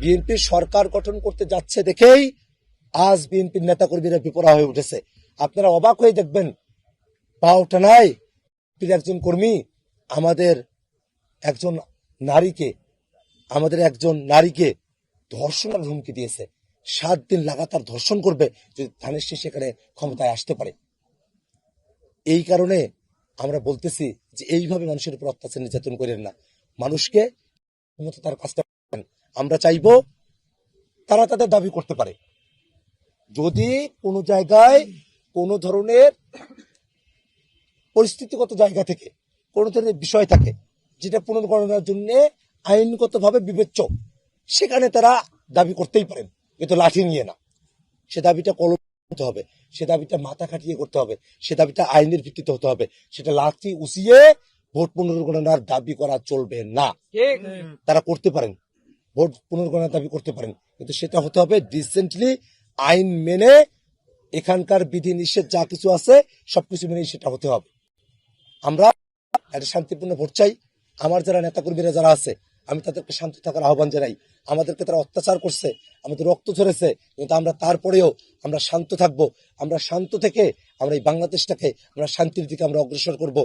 BNP সরকার গঠন করতে যাচ্ছে দেখেই আজ বিএনপির নেতাকর্মীরা বিপরা হয়ে উঠেছে। আপনারা অবাক হয়ে দেখবেন, পাওটা নাই একজন কর্মী আমাদের একজন নারীকে ধর্ষণের হুমকি দিয়েছে। 7 দিন লাগাতার ধর্ষণ করবে যদি ধানের শীষ সেখানে ক্ষমতায় আসতে পারে। এই কারণে আমরা বলতেছি যে এইভাবে মানুষের উপর অত্যাচার নির্যাতন করেন না, মানুষকে তার কাজটা আমরা চাইবো তারা তাদের দাবি করতে পারে। যদি কোনো জায়গায় কোনো ধরনের পরিস্থিতিগত জায়গা থেকে কোনো ধরনের বিষয় থাকে যেটা পুনর্গণনার জন্য আইনগতভাবে বিবেচ্য, সেখানে তারা দাবি করতেই পারেন, কিন্তু লাঠি নিয়ে না। সে দাবিটা কলম হতে হবে, সে দাবিটা মাথা খাটিয়ে করতে হবে, সে দাবিটা আইনের ভিত্তিতে হতে হবে। সেটা লাঠি উঁচিয়ে ভোট পুনর্গণনার দাবি করা চলবে না। তারা করতে পারেন, ভোট পুনর্গণনার দাবি করতে পারেন, কিন্তু সেটা হতে হবে ডিসেন্টলি, আইন মেনে, এখানকার বিধি নিষেধ যা কিছু আছে সবকিছু মেনে সেটা হতে হবে। আমরা একটা শান্তিপূর্ণ ভোট চাই। আমার যারা নেতাকর্মীরা যারা আছে, আমি তাদেরকে শান্ত থাকার আহ্বান জানাই। আমাদেরকে তারা অত্যাচার করছে, আমাদের রক্ত ঝরেছে, কিন্তু আমরা তারপরেও আমরা শান্ত থাকবো। আমরা শান্ত থেকে আমরা এই বাংলাদেশটাকে আমরা শান্তির দিকে আমরা অগ্রসর করব।